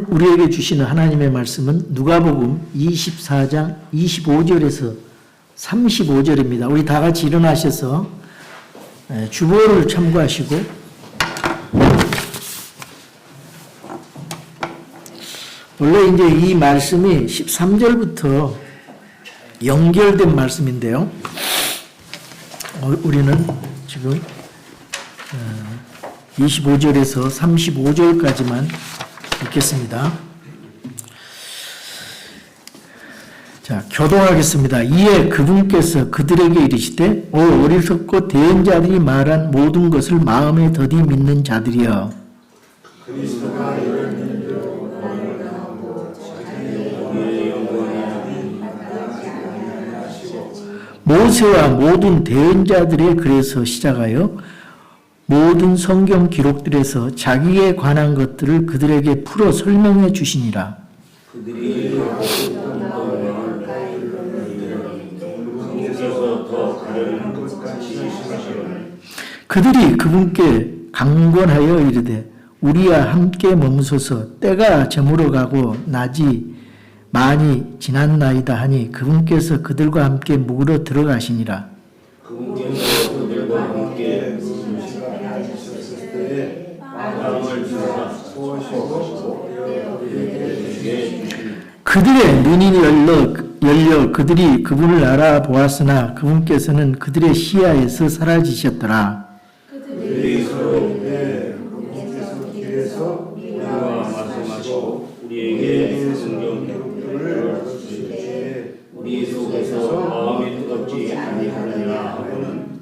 우리에게 주시는 하나님의 말씀은 누가복음 24장 25절에서 35절입니다. 우리 다 같이 일어나셔서 주보를 참고하시고 원래 이제 이 말씀이 13절부터 연결된 말씀인데요. 우리는 지금 25절에서 35절까지만 읽겠습니다. 자, 교독하겠습니다. 이에 그분께서 그들에게 이르시되 오 어리석고 대언 자들이 말한 모든 것을 마음에 더디 믿는 자들이여, 그리스도가 이런 일로 너를 당하고 자기의 영광이 하시고 모세와 모든 대언자들의 글에서 시작하여 모든 성경 기록들에서 자기에 관한 것들을 그들에게 풀어 설명해 주시니라. 그들이 그분께 강권하여 이르되 우리와 함께 머무소서, 때가 저물어가고 낮이 많이 지났나이다 하니 그분께서 그들과 함께 묵으러 들어가시니라. 그분께서 그들과 함께 그들의 눈이 열려 그들이 그분을 알아보았으나 그분께서는 그들의 시야에서 사라지셨더라. 그들이 서로 그분께서 길에서 우리와 말씀하시고 우리에게 성경 기록들을 주시되 우리 속에서 마음이 뜨겁지 아니하느냐 하고는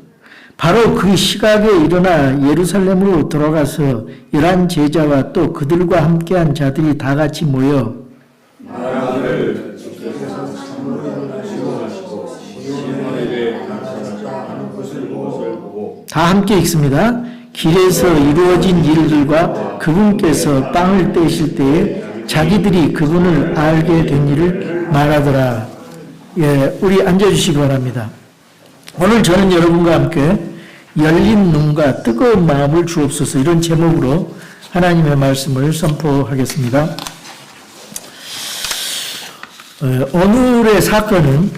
바로 그 시각에 일어나 예루살렘으로 돌아가서 11 제자와 또 그들과 함께한 자들이 다 같이 모여 나라를 주께서 참으로 시원하시고 시몬에게 감사하다 하는 것을 보고 다 함께 읽습니다. 길에서 이루어진 일들과 그분께서 빵을 떼실 때에 자기들이 그분을 알게 된 일을 말하더라. 예, 우리 앉아주시기 바랍니다. 오늘 저는 여러분과 함께 열린 눈과 뜨거운 마음을 주옵소서, 이런 제목으로 하나님의 말씀을 선포하겠습니다. 오늘의 사건은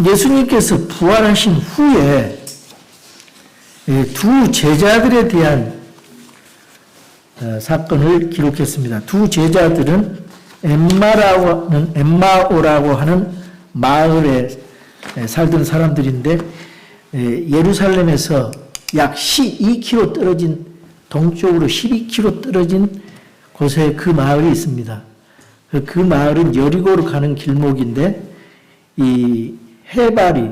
예수님께서 부활하신 후에 두 제자들에 대한 사건을 기록했습니다. 두 제자들은 엠마오라고 하는 마을에 살던 사람들인데 예루살렘에서 약 12km 떨어진, 동쪽으로 12km 떨어진 곳에 그 마을이 있습니다. 그 마을은 여리고로 가는 길목인데 이 해발이,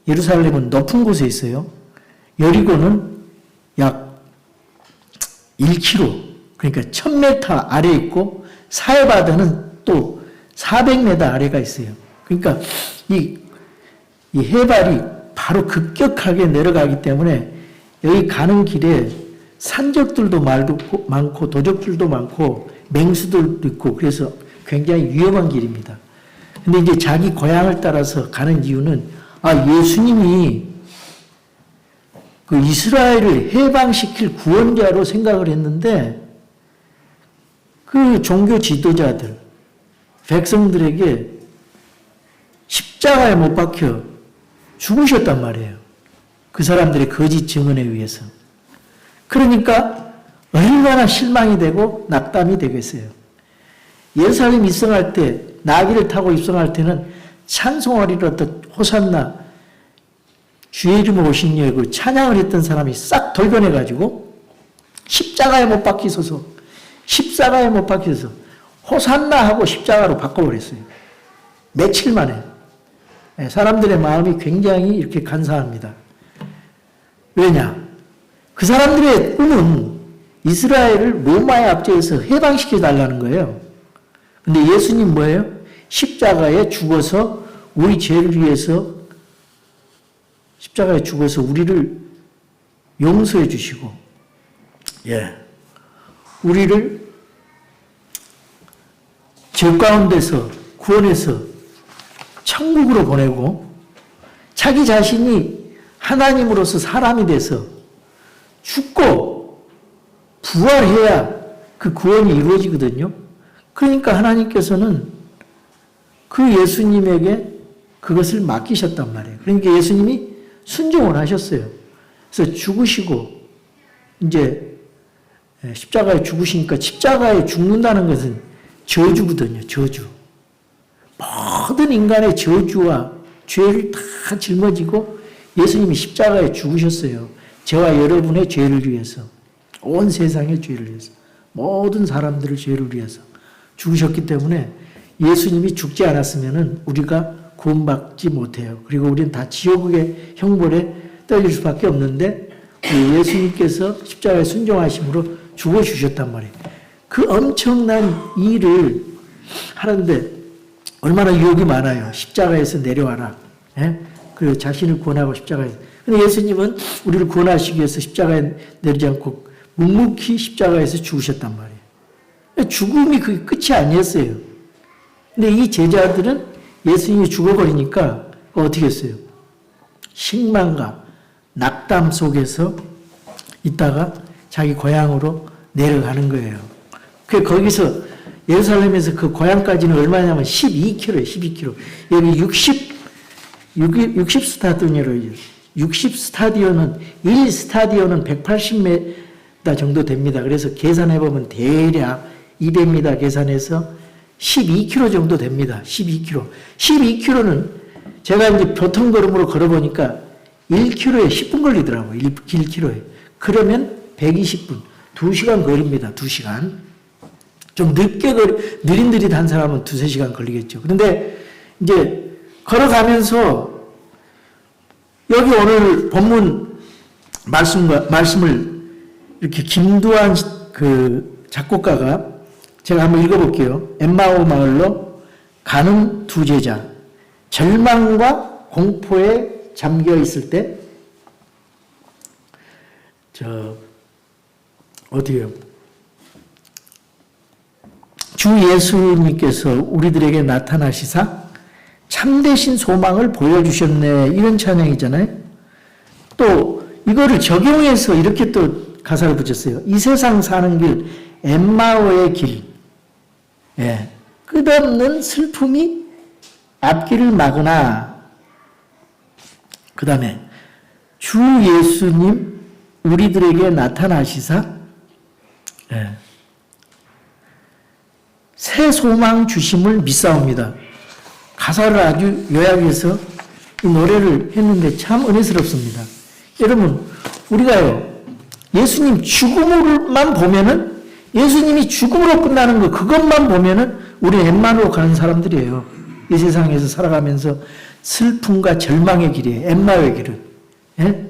예루살렘은 높은 곳에 있어요. 여리고는 약 1km, 그러니까 1000m 아래에 있고 사해바다는 또 400m 아래가 있어요. 그러니까 이 해발이 바로 급격하게 내려가기 때문에 여기 가는 길에 산적들도 많고 도적들도 많고 맹수들도 있고 그래서 굉장히 위험한 길입니다. 근데 이제 자기 고향을 따라서 가는 이유는 예수님이 그 이스라엘을 해방시킬 구원자로 생각을 했는데 그 종교 지도자들, 백성들에게 십자가에 못 박혀 죽으셨단 말이에요. 그 사람들의 거짓 증언에 의해서. 그러니까 얼마나 실망이 되고 낙담이 되겠어요. 예루살렘 입성할 때, 나귀를 타고 입성할 때는 찬송하리로다 호산나 주의 이름으로 오신 이여 그 찬양을 했던 사람이 싹 돌변해가지고 십자가에 못 박히소서, 십자가에 못 박히소서 호산나 하고 십자가로 바꿔버렸어요. 며칠 만에. 사람들의 마음이 굉장히 이렇게 간사합니다. 왜냐? 그 사람들의 꿈은 이스라엘을 로마의 압제에서 해방시켜 달라는 거예요. 근데 예수님 뭐예요? 십자가에 죽어서 우리 죄를 위해서 십자가에 죽어서 우리를 용서해 주시고, 우리를 죄 가운데서 구원해서 천국으로 보내고 자기 자신이 하나님으로서 사람이 돼서 죽고 부활해야 그 구원이 이루어지거든요. 그러니까 하나님께서는 그 예수님에게 그것을 맡기셨단 말이에요. 그러니까 예수님이 순종을 하셨어요. 그래서 죽으시고 이제 십자가에 죽으시니까 십자가에 죽는다는 것은 저주거든요. 저주. 모든 인간의 저주와 죄를 다 짊어지고 예수님이 십자가에 죽으셨어요. 저와 여러분의 죄를 위해서, 온 세상의 죄를 위해서, 모든 사람들의 죄를 위해서 죽으셨기 때문에 예수님이 죽지 않았으면 우리가 구원받지 못해요. 그리고 우리는 다 지옥의 형벌에 떨릴 수밖에 없는데 우리 예수님께서 십자가에 순종하심으로 죽어주셨단 말이에요. 그 엄청난 일을 하는데 얼마나 유혹이 많아요. 십자가에서 내려와라. 예? 그리고 자신을 구원하고 십자가에서. 근데 예수님은 우리를 구원하시기 위해서 십자가에 내리지 않고 묵묵히 십자가에서 죽으셨단 말이에요. 죽음이 그게 끝이 아니었어요. 근데 이 제자들은 예수님이 죽어버리니까 어떻게 했어요? 식망과 낙담 속에서 있다가 자기 고향으로 내려가는 거예요. 그 거기서 예루살렘에서 그 고향까지는 얼마냐면 12km예요. 12km. 여기 60 스타디온이라고 60 스타디온은 1 스타디온은 180m 정도 됩니다. 그래서 계산해 보면 대략 200m 계산해서 12km 정도 됩니다. 12km. 12km는 제가 이제 보통 걸음으로 걸어보니까 1km에 10분 걸리더라고요. 1km에. 그러면 120분. 2시간 걸립니다. 2시간. 좀 늦게 느릿느릿한 사람은 2-3시간 걸리겠죠. 그런데 이제 걸어가면서 여기 오늘 본문 말씀을 이렇게 김두한 그 작곡가가 제가 한번 읽어볼게요. 엠마오 마을로 가는 두 제자. 절망과 공포에 잠겨 있을 때, 어디에요? 주 예수님께서 우리들에게 나타나시사 참되신 소망을 보여주셨네. 이런 찬양이잖아요. 또 이거를 적용해서 이렇게 또 가사를 붙였어요. 이 세상 사는 길, 엠마오의 길. 예. 끝없는 슬픔이 앞길을 막으나, 그 다음에 주 예수님 우리들에게 나타나시사 예. 새 소망 주심을 믿사옵니다. 가사를 아주 요약해서 이 노래를 했는데 참 은혜스럽습니다. 여러분, 우리가요, 예수님 죽음을만 보면은, 예수님이 죽음으로 끝나는 거, 그것만 보면은 우리 엠마오로 가는 사람들이에요. 이 세상에서 살아가면서 슬픔과 절망의 길이에요. 엠마오의 길은. 예?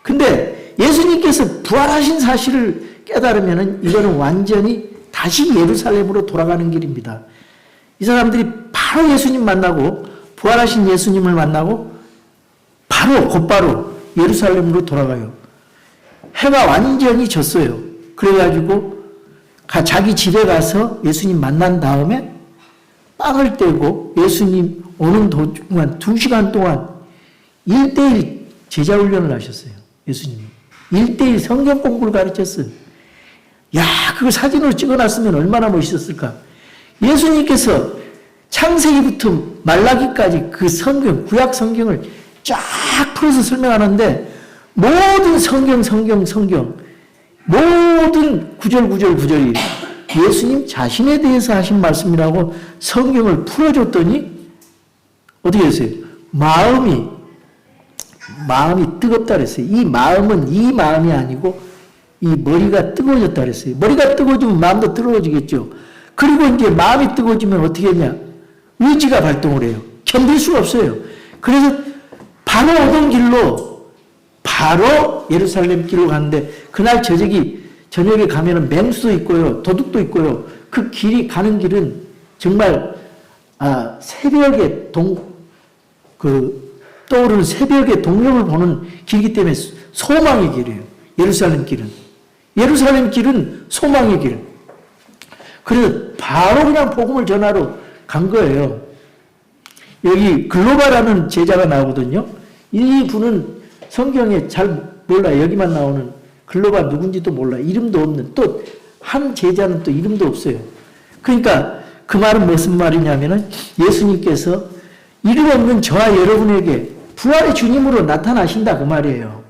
근데 예수님께서 부활하신 사실을 깨달으면은 이거는 완전히 다시 예루살렘으로 돌아가는 길입니다. 이 사람들이 바로 예수님 만나고 부활하신 예수님을 만나고 곧바로 예루살렘으로 돌아가요. 해가 완전히 졌어요. 그래가지고 자기 집에 가서 예수님 만난 다음에 빵을 떼고 예수님 오는 동안 2시간 동안 1:1 제자 훈련을 하셨어요. 예수님이. 1:1 성경 공부를 가르쳤어요. 야, 그거 사진으로 찍어놨으면 얼마나 멋있었을까. 예수님께서 창세기부터 말라기까지 그 성경, 구약 성경을 쫙 풀어서 설명하는데 모든 성경 모든 구절이 예수님 자신에 대해서 하신 말씀이라고 성경을 풀어줬더니 어떻게 했어요? 마음이 뜨겁다 그랬어요. 이 마음은 이 마음이 아니고 이 머리가 뜨거워졌다 그랬어요. 머리가 뜨거워지면 마음도 뜨거워지겠죠. 그리고 이제 마음이 뜨거워지면 어떻게 했냐? 의지가 발동을 해요. 견딜 수가 없어요. 그래서 바로 오던 길로 바로 예루살렘 길로 가는데 그날 저녁에 가면은 맹수도 있고요. 도둑도 있고요. 그 길이 가는 길은 정말 새벽에 떠오르는 새벽에 동력을 보는 길이기 때문에 소망의 길이에요. 예루살렘 길은 소망의 길. 그래서 바로 그냥 복음을 전하러 간 거예요. 여기 글로바라는 제자가 나오거든요. 이 분은 성경에 잘 몰라요. 여기만 나오는 글로바 누군지도 몰라요. 이름도 없는, 또 한 제자는 또 이름도 없어요. 그러니까 그 말은 무슨 말이냐면은 예수님께서 이름 없는 저와 여러분에게 부활의 주님으로 나타나신다 그 말이에요.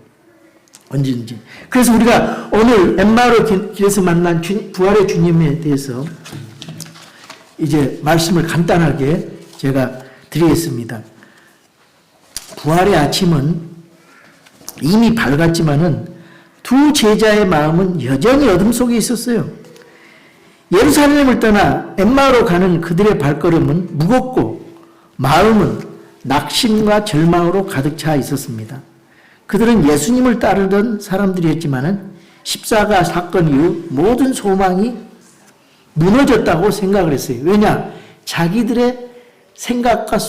언제든지. 그래서 우리가 오늘 엠마오 길에서 만난 부활의 주님에 대해서 이제 말씀을 간단하게 제가 드리겠습니다. 부활의 아침은 이미 밝았지만은 두 제자의 마음은 여전히 어둠 속에 있었어요. 예루살렘을 떠나 엠마오로 가는 그들의 발걸음은 무겁고 마음은 낙심과 절망으로 가득 차 있었습니다. 그들은 예수님을 따르던 사람들이었지만은 십자가 사건 이후 모든 소망이 무너졌다고 생각을 했어요. 왜냐? 자기들의 생각과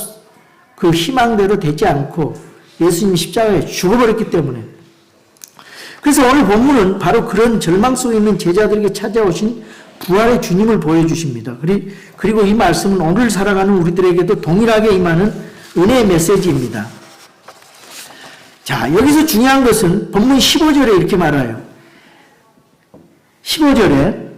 그 희망대로 되지 않고 예수님이 십자가에 죽어버렸기 때문에. 그래서 오늘 본문은 바로 그런 절망 속에 있는 제자들에게 찾아오신 부활의 주님을 보여주십니다. 그리고 이 말씀은 오늘 살아가는 우리들에게도 동일하게 임하는 은혜의 메시지입니다. 자, 여기서 중요한 것은 본문 15절에 이렇게 말해요. 15절에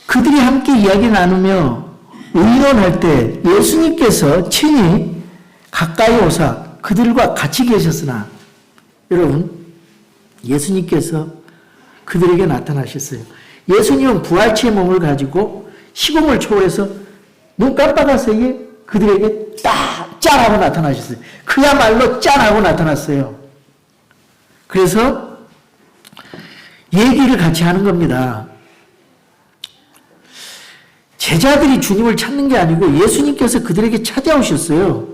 그들이 함께 이야기 나누며 의논할 때 예수님께서 친히 가까이 오사 그들과 같이 계셨으나, 여러분, 예수님께서 그들에게 나타나셨어요. 예수님은 부활체의 몸을 가지고 시공을 초월해서 눈 깜빡할 사이에 그들에게 짠 하고 나타나셨어요. 그야말로 짠 하고 나타났어요. 그래서 얘기를 같이 하는 겁니다. 제자들이 주님을 찾는 게 아니고 예수님께서 그들에게 찾아오셨어요.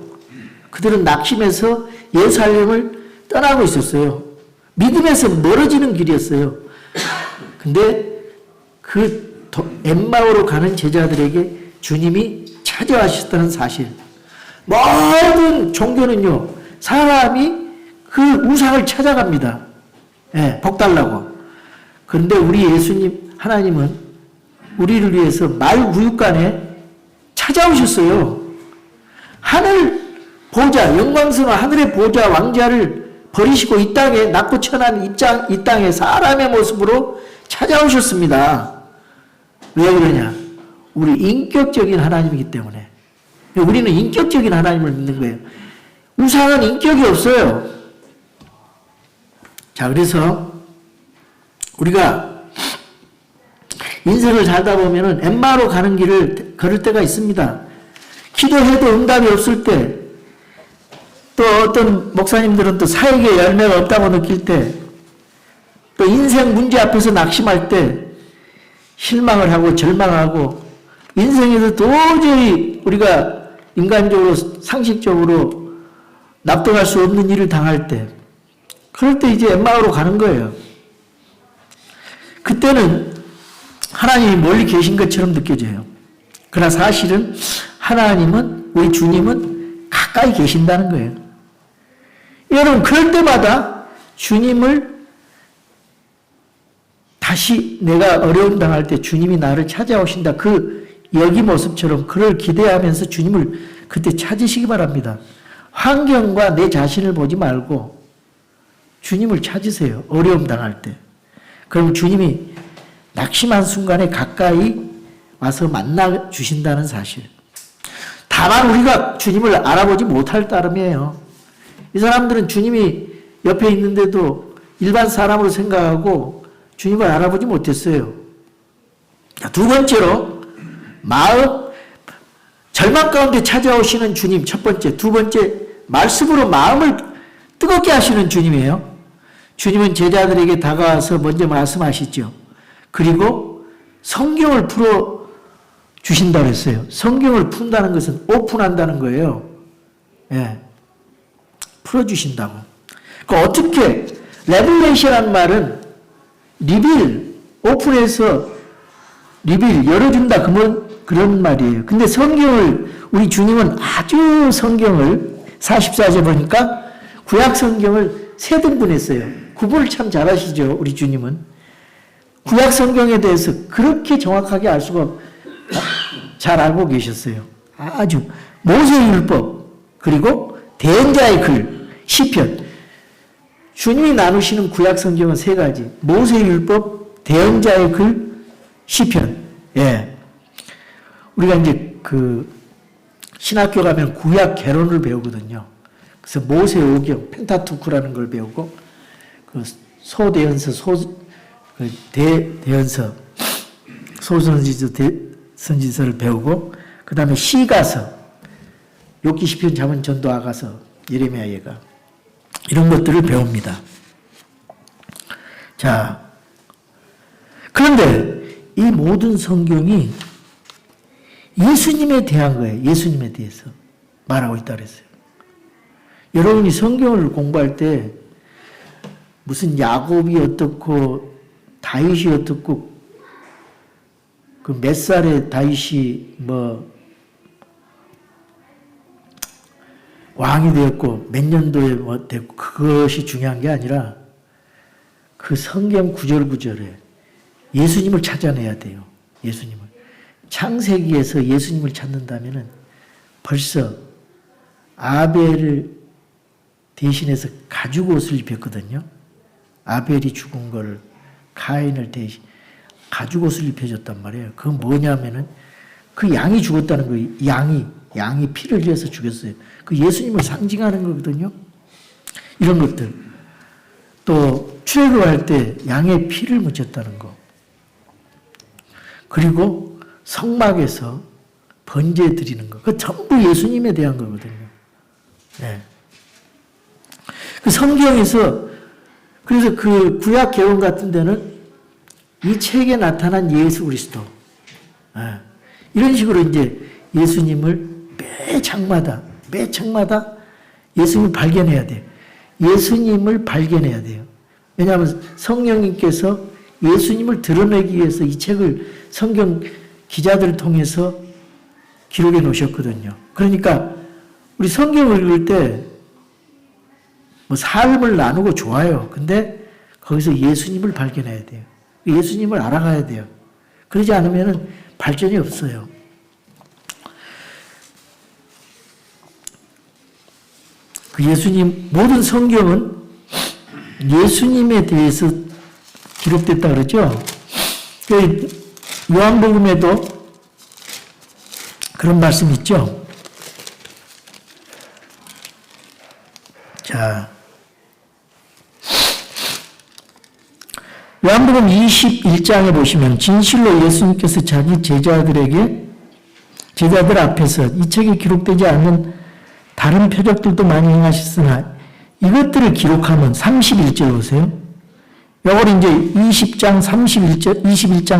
그들은 낙심해서 예루살렘을 떠나고 있었어요. 믿음에서 멀어지는 길이었어요. 근데 그 엠마오로 가는 제자들에게 주님이 찾아와셨다는 사실. 모든 종교는요, 사람이 그 우상을 찾아갑니다. 예, 복 달라고. 그런데 우리 예수님, 하나님은 우리를 위해서 말구육간에 찾아오셨어요. 하늘 보좌, 영광스러운 하늘의 보좌 왕자를 버리시고 이 땅에 낮고 천한 이 땅에 사람의 모습으로 찾아오셨습니다. 왜 그러냐? 우리 인격적인 하나님이기 때문에. 우리는 인격적인 하나님을 믿는 거예요. 우상은 인격이 없어요. 자, 그래서 우리가 인생을 살다 보면은 엠마오로 가는 길을 걸을 때가 있습니다. 기도해도 응답이 없을 때, 또 어떤 목사님들은 또 사역의 열매가 없다고 느낄 때, 또 인생 문제 앞에서 낙심할 때 실망을 하고 절망하고 인생에서 도저히 우리가 인간적으로 상식적으로 납득할 수 없는 일을 당할 때, 그럴 때 이제 엠마오로 가는 거예요. 그때는 하나님이 멀리 계신 것처럼 느껴져요. 그러나 사실은 하나님은, 우리 주님은 가까이 계신다는 거예요. 여러분, 그럴 때마다 주님을 다시 내가 어려움 당할 때 주님이 나를 찾아오신다. 그 여기 모습처럼 그를 기대하면서 주님을 그때 찾으시기 바랍니다. 환경과 내 자신을 보지 말고 주님을 찾으세요. 어려움 당할 때. 그럼 주님이 낙심한 순간에 가까이 와서 만나 주신다는 사실. 다만 우리가 주님을 알아보지 못할 따름이에요. 이 사람들은 주님이 옆에 있는데도 일반 사람으로 생각하고 주님을 알아보지 못했어요. 두 번째로 마음, 절망 가운데 찾아오시는 주님, 첫 번째. 두 번째, 말씀으로 마음을 뜨겁게 하시는 주님이에요. 주님은 제자들에게 다가와서 먼저 말씀하시죠. 그리고 성경을 풀어 주신다고 했어요. 성경을 푼다는 것은 오픈한다는 거예요. 예. 풀어주신다고. 그러니까 어떻게, 레벨레이션이라는 말은 리빌, 오픈해서 리빌, 열어준다. 그런 말이에요. 근데 성경을, 우리 주님은 아주 성경을, 44절 보니까 구약 성경을 세 등분했어요. 구분을 참 잘하시죠, 우리 주님은. 구약 성경에 대해서 그렇게 정확하게 알 수가 잘 알고 계셨어요. 아주 모세의 율법, 그리고 대언자의 글, 시편. 주님이 나누시는 구약 성경은 세 가지. 모세의 율법, 대언자의 글, 시편. 예. 우리가 이제 그 신학교 가면 구약 개론을 배우거든요. 그래서 모세오경, 펜타투크라는 걸 배우고, 그 소대연서, 대연서, 소선지서를 배우고, 그 다음에 시가서, 욥기, 시편, 잠언, 전도, 아가서, 예레미야, 예가, 이런 것들을 배웁니다. 자, 그런데 이 모든 성경이 예수님에 대한 거예요. 예수님에 대해서 말하고 있다 그랬어요. 여러분이 성경을 공부할 때 무슨 야곱이 어떻고 다윗이 어떻고 그 몇 살에 다윗이 뭐 왕이 되었고 몇 년도에 뭐 됐고 그것이 중요한 게 아니라 그 성경 구절구절에 예수님을 찾아내야 돼요. 예수님을. 창세기에서 예수님을 찾는다면은 벌써 아벨을 대신해서 가죽옷을 입혔거든요. 아벨이 죽은 걸 가인을 대신 가죽옷을 입혀줬단 말이에요. 그건 뭐냐면은 그 양이 죽었다는 거예요. 양이 피를 흘려서 죽였어요. 그 예수님을 상징하는 거거든요. 이런 것들. 또 출애굽할 때 양의 피를 묻혔다는 거. 그리고 성막에서 번제 드리는 거. 그 전부 예수님에 대한 거거든요. 네. 그 성경에서 그래서 그 구약 개론 같은 데는 이 책에 나타난 예수 그리스도. 네. 이런 식으로 이제 예수님을 매 장마다 예수님을 발견해야 돼요. 예수님을 발견해야 돼요. 왜냐하면 성령님께서 예수님을 드러내기 위해서 이 책을 성경 기자들을 통해서 기록해 놓으셨거든요. 그러니까 우리 성경을 읽을 때 뭐 삶을 나누고 좋아요. 근데 거기서 예수님을 발견해야 돼요. 예수님을 알아가야 돼요. 그러지 않으면 발전이 없어요. 그 예수님, 모든 성경은 예수님에 대해서 기록됐다 그러죠. 요한복음에도 그런 말씀 있죠. 자, 요한복음 21장에 보시면 진실로 예수님께서 자기 제자들 앞에서 이 책에 기록되지 않는 다른 표적들도 많이 행하셨으나 이것들을 기록하면 31절 보세요. 요걸 이제 21장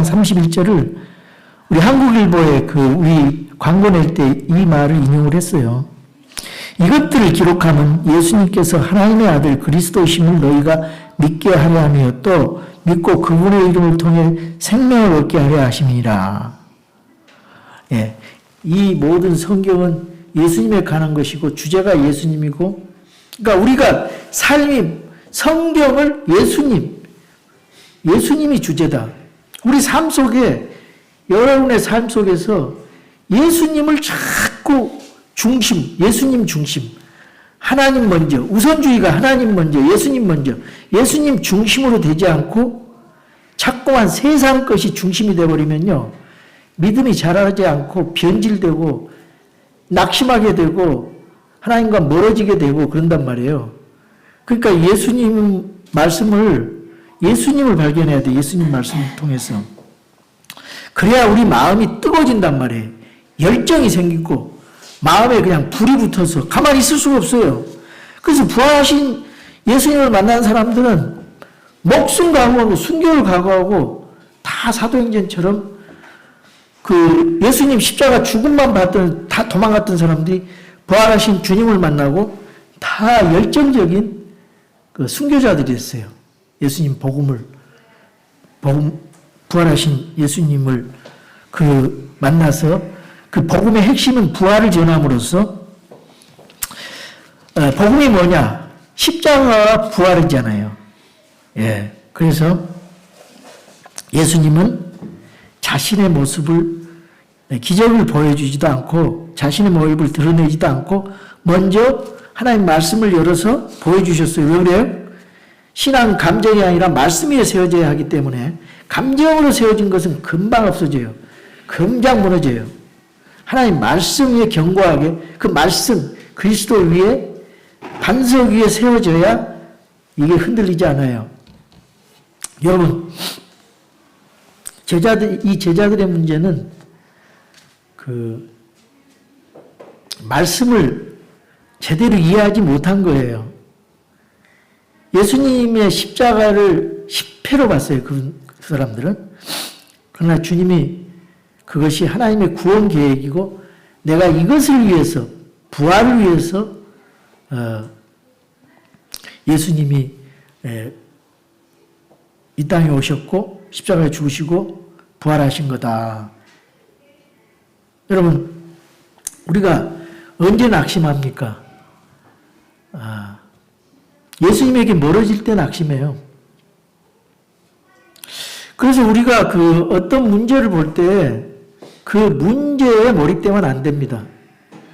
31절을 우리 한국일보에 우리 광고 낼 때 이 말을 인용을 했어요. 이것들을 기록하면 예수님께서 하나님의 아들 그리스도이심을 너희가 믿게 하려 하며 또 믿고 그분의 이름을 통해 생명을 얻게 하려 하심이라. 예, 이 모든 성경은 예수님에 관한 것이고 주제가 예수님이고, 그러니까 우리가 삶이 성경을 예수님이 주제다. 우리 삶 속에 여러분의 삶 속에서 예수님을 자꾸 예수님 중심, 하나님 먼저, 우선주의가 하나님 먼저, 예수님 먼저, 예수님 중심으로 되지 않고 자꾸만 세상 것이 중심이 되어버리면요, 믿음이 자라지 않고 변질되고 낙심하게 되고 하나님과 멀어지게 되고 그런단 말이에요. 그러니까 예수님을 발견해야 돼. 예수님 말씀을 통해서. 그래야 우리 마음이 뜨거워진단 말이에요. 열정이 생기고 마음에 그냥 불이 붙어서 가만히 있을 수가 없어요. 그래서 부활하신 예수님을 만난 사람들은 목숨 각오하고 순교를 각오하고 다 사도행전처럼 그 예수님 십자가 죽음만 봤던 다 도망갔던 사람들이 부활하신 주님을 만나고 다 열정적인 그 순교자들이었어요. 예수님 부활하신 예수님을 만나서 그 복음의 핵심은 부활을 전함으로써 복음이 뭐냐? 십자가와 부활이잖아요. 예. 그래서 예수님은 자신의 모습을 기적을 보여주지도 않고 자신의 모습을 드러내지도 않고 먼저 하나님 말씀을 열어서 보여주셨어요. 왜 그래요? 신앙 감정이 아니라 말씀 위에 세워져야 하기 때문에 감정으로 세워진 것은 금방 없어져요. 금방 무너져요. 하나님 말씀 위에 견고하게 그 말씀 그리스도 위에 반석 위에 세워져야 이게 흔들리지 않아요. 여러분, 이 제자들의 문제는 그 말씀을 제대로 이해하지 못한 거예요. 예수님의 십자가를 10회로 봤어요. 그 사람들은. 그러나 주님이 그것이 하나님의 구원 계획이고 내가 이것을 위해서 부활을 위해서 예수님이 이 땅에 오셨고 십자가에 죽으시고 부활하신 거다. 여러분, 우리가 언제 낙심합니까? 예수님에게 멀어질 때 낙심해요. 그래서 우리가 그 어떤 문제를 볼 때 그 문제에 몰입되면 안 됩니다.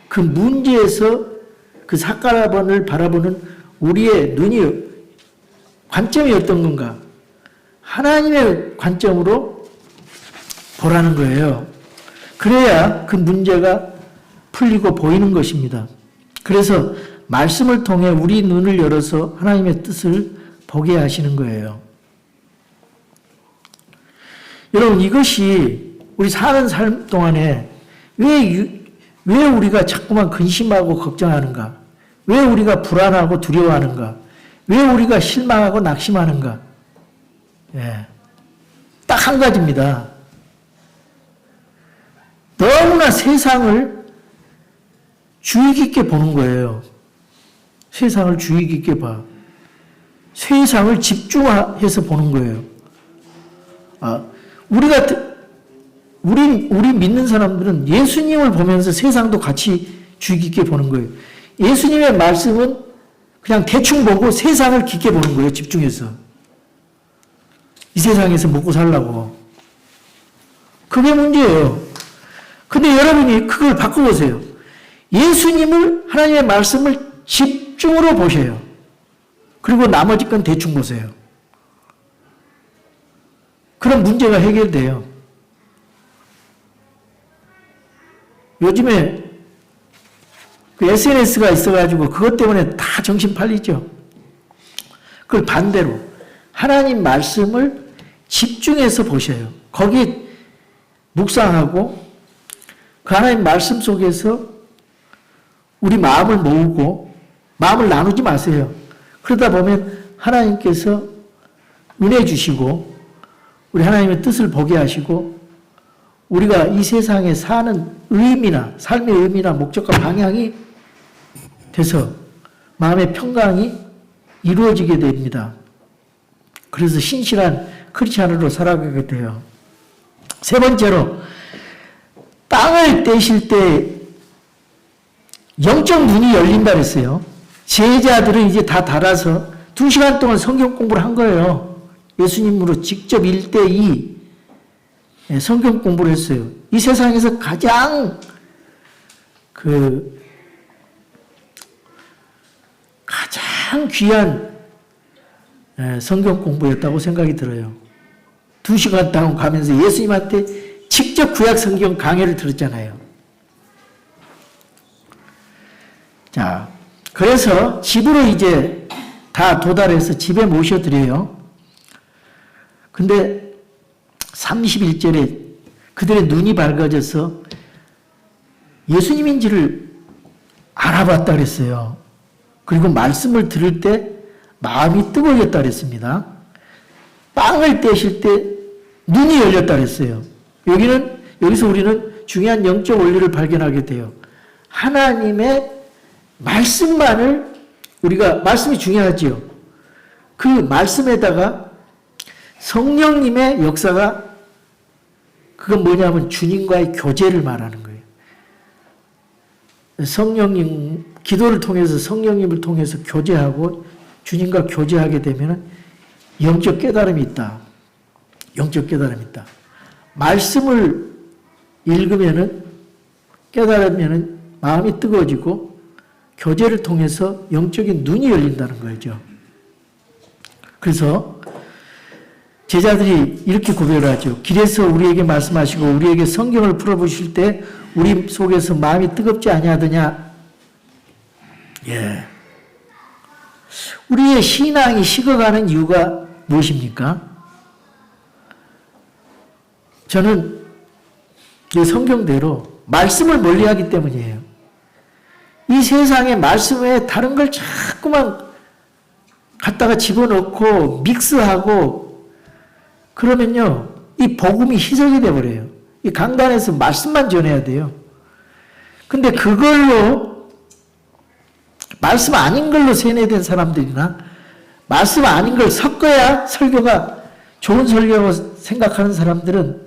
그 문제에서 그 사건을 바라보는 우리의 관점이 어떤 건가? 하나님의 관점으로 보라는 거예요. 그래야 그 문제가 풀리고 보이는 것입니다. 그래서 말씀을 통해 우리 눈을 열어서 하나님의 뜻을 보게 하시는 거예요. 여러분, 이것이 우리 사는 삶 동안에 왜 우리가 자꾸만 근심하고 걱정하는가? 왜 우리가 불안하고 두려워하는가? 왜 우리가 실망하고 낙심하는가? 딱 한 가지입니다. 너무나 세상을 주의 깊게 보는 거예요. 세상을 주의 깊게 봐. 세상을 집중해서 보는 거예요. 우리 믿는 사람들은 예수님을 보면서 세상도 같이 주의 깊게 보는 거예요. 예수님의 말씀은 그냥 대충 보고 세상을 깊게 보는 거예요. 집중해서. 이 세상에서 먹고 살라고. 그게 문제예요. 근데 여러분이 그걸 바꿔보세요. 예수님을, 하나님의 말씀을 집중으로 보셔요. 그리고 나머지 건 대충 보세요. 그럼 문제가 해결돼요. 요즘에 그 SNS가 있어가지고 그것 때문에 다 정신 팔리죠. 그걸 반대로 하나님 말씀을 집중해서 보셔요. 거기에 묵상하고 그 하나님 말씀 속에서 우리 마음을 모으고 마음을 나누지 마세요. 그러다 보면 하나님께서 은혜 주시고 우리 하나님의 뜻을 보게 하시고 우리가 이 세상에 사는 의미나 삶의 의미나 목적과 방향이 돼서 마음의 평강이 이루어지게 됩니다. 그래서 신실한 크리스찬으로 살아가게 돼요. 세 번째로 땅을 떼실 때 영적 눈이 열린다 그랬어요. 제자들은 이제 다 달아서 2시간 동안 성경 공부를 한 거예요. 예수님으로 직접 1대2 성경 공부를 했어요. 이 세상에서 가장 귀한 성경 공부였다고 생각이 들어요. 2시간 동안 가면서 예수님한테 직접 구약 성경 강해를 들었잖아요. 자, 그래서 집으로 이제 다 도달해서 집에 모셔드려요. 근데 31절에 그들의 눈이 밝아져서 예수님인지를 알아봤다 그랬어요. 그리고 말씀을 들을 때 마음이 뜨거워졌다 그랬습니다. 빵을 떼실 때 눈이 열렸다 그랬어요. 여기서 우리는 중요한 영적 원리를 발견하게 돼요. 하나님의 말씀만을 말씀이 중요하지요. 그 말씀에다가 성령님의 역사가 그건 뭐냐면 주님과의 교제를 말하는 거예요. 기도를 통해서 성령님을 통해서 교제하고 주님과 교제하게 되면 영적 깨달음이 있다. 영적 깨달음이 있다. 말씀을 읽으면은 깨달으면은 마음이 뜨거워지고 교제를 통해서 영적인 눈이 열린다는 거죠. 그래서 제자들이 이렇게 고백을 하죠. 길에서 우리에게 말씀하시고 우리에게 성경을 풀어보실 때 우리 속에서 마음이 뜨겁지 아니하더냐. 예. 우리의 신앙이 식어가는 이유가 무엇입니까? 저는 이 성경대로 말씀을 멀리하기 때문이에요. 이 세상의 말씀에 다른 걸 자꾸만 갖다가 집어넣고 믹스하고 그러면요, 이 복음이 희석이 돼버려요. 이 강단에서 말씀만 전해야 돼요. 근데 그걸로 말씀 아닌 걸로 세뇌된 사람들이나 말씀 아닌 걸 섞어야 설교가 좋은 설교라고 생각하는 사람들은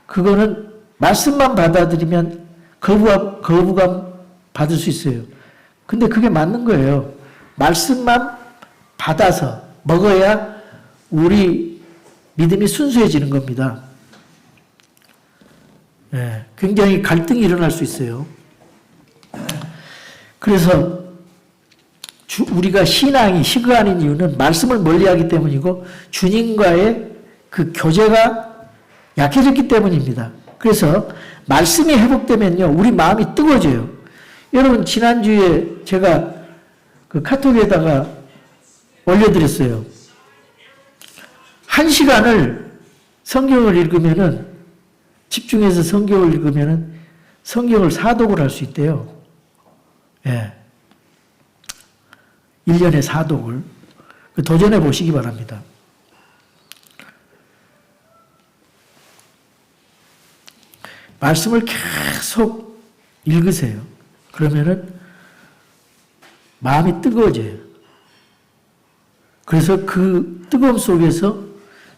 그거는 말씀만 받아들이면 거부감 받을 수 있어요. 근데 그게 맞는 거예요. 말씀만 받아서 먹어야 우리 믿음이 순수해지는 겁니다. 예, 굉장히 갈등이 일어날 수 있어요. 그래서 우리가 신앙이 식어가는 이유는 말씀을 멀리하기 때문이고 주님과의 그 교제가 약해졌기 때문입니다. 그래서 말씀이 회복되면요, 우리 마음이 뜨거워져요. 여러분, 지난주에 제가 그 카톡에다가 올려드렸어요. 1시간을 성경을 읽으면은, 집중해서 성경을 읽으면은 성경을 사독을 할 수 있대요. 예. 1년에 사독을. 도전해 보시기 바랍니다. 말씀을 계속 읽으세요. 그러면은 마음이 뜨거워져요. 그래서 그 뜨거움 속에서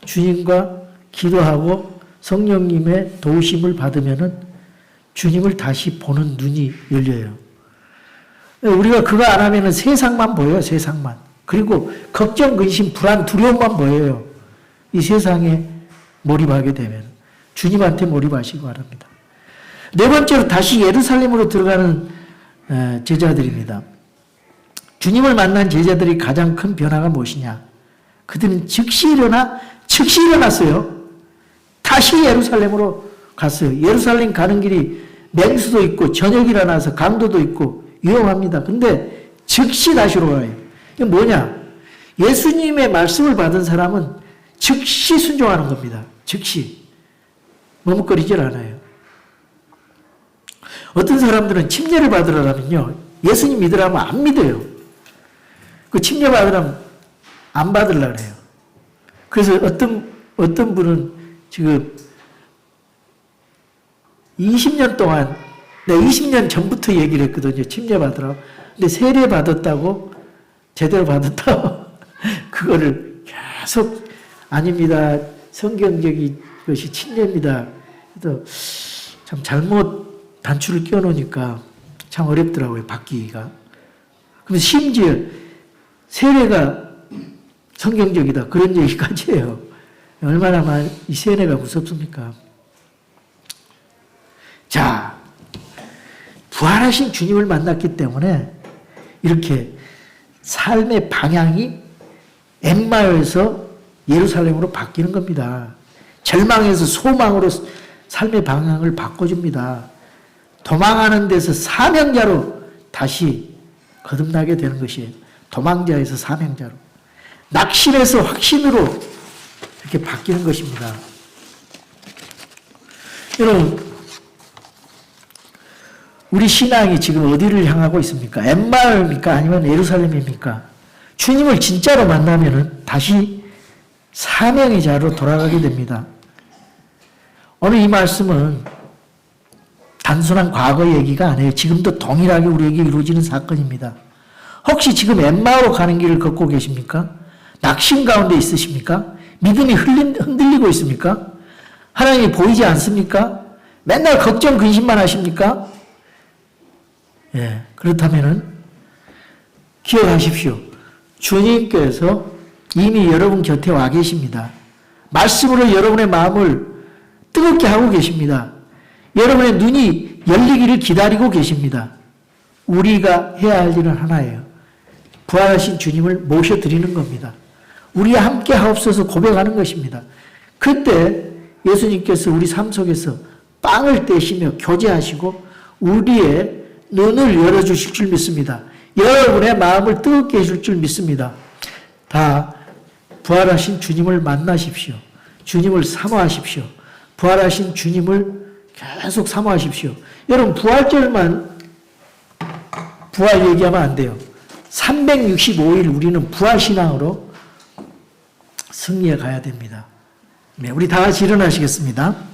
주님과 기도하고 성령님의 도우심을 받으면은 주님을 다시 보는 눈이 열려요. 우리가 그거 안 하면은 세상만 보여요, 세상만. 그리고 걱정, 근심, 불안, 두려움만 보여요. 이 세상에 몰입하게 되면. 주님한테 몰입하시기 바랍니다. 네 번째로 다시 예루살렘으로 들어가는 제자들입니다. 주님을 만난 제자들이 가장 큰 변화가 무엇이냐? 그들은 즉시 일어났어요. 다시 예루살렘으로 갔어요. 예루살렘 가는 길이 맹수도 있고 저녁이라 서 강도도 있고 위험합니다. 근데 즉시 다시로 가요. 이게 뭐냐? 예수님의 말씀을 받은 사람은 즉시 순종하는 겁니다. 즉시. 머뭇거리질 않아요. 어떤 사람들은 침례를 받으라면요, 예수님 믿으라면 안 믿어요. 그 침례 받으라면 안 받으려고 해요. 그래서 어떤 분은 지금 20년 동안, 내가 20년 전부터 얘기를 했거든요. 침례 받으라고. 근데 세례 받았다고, 제대로 받았다고, 그거를 계속, 아닙니다. 성경적인 것이 침례입니다. 그래서 참 잘못 단추를 끼워놓으니까 참 어렵더라고요, 바뀌기가. 그럼 심지어 세례가 성경적이다, 그런 얘기까지 해요. 얼마나 이 세례가 무섭습니까? 자, 부활하신 주님을 만났기 때문에 이렇게 삶의 방향이 엠마오에서 예루살렘으로 바뀌는 겁니다. 절망에서 소망으로 삶의 방향을 바꿔줍니다. 도망하는 데서 사명자로 다시 거듭나게 되는 것이에요. 도망자에서 사명자로. 낙심에서 확신으로 이렇게 바뀌는 것입니다. 여러분, 우리 신앙이 지금 어디를 향하고 있습니까? 엠마오입니까? 아니면 예루살렘입니까? 주님을 진짜로 만나면은 다시 사명의 자로 돌아가게 됩니다. 오늘 이 말씀은 단순한 과거 얘기가 아니에요. 지금도 동일하게 우리에게 이루어지는 사건입니다. 혹시 지금 엠마오로 가는 길을 걷고 계십니까? 낙심 가운데 있으십니까? 믿음이 흔들리고 있습니까? 하나님이 보이지 않습니까? 맨날 걱정, 근심만 하십니까? 예, 그렇다면은 기억하십시오. 주님께서 이미 여러분 곁에 와 계십니다. 말씀으로 여러분의 마음을 뜨겁게 하고 계십니다. 여러분의 눈이 열리기를 기다리고 계십니다. 우리가 해야 할 일은 하나예요. 부활하신 주님을 모셔드리는 겁니다. 우리와 함께 하옵소서 고백하는 것입니다. 그때 예수님께서 우리 삶 속에서 빵을 떼시며 교제하시고 우리의 눈을 열어주실 줄 믿습니다. 여러분의 마음을 뜨겁게 해줄 줄 믿습니다. 다 부활하신 주님을 만나십시오. 주님을 사모하십시오. 부활하신 주님을 계속 사모하십시오. 여러분 부활절만 부활 얘기하면 안 돼요. 365일 우리는 부활신앙으로 승리해 가야 됩니다. 네, 우리 다 같이 일어나시겠습니다.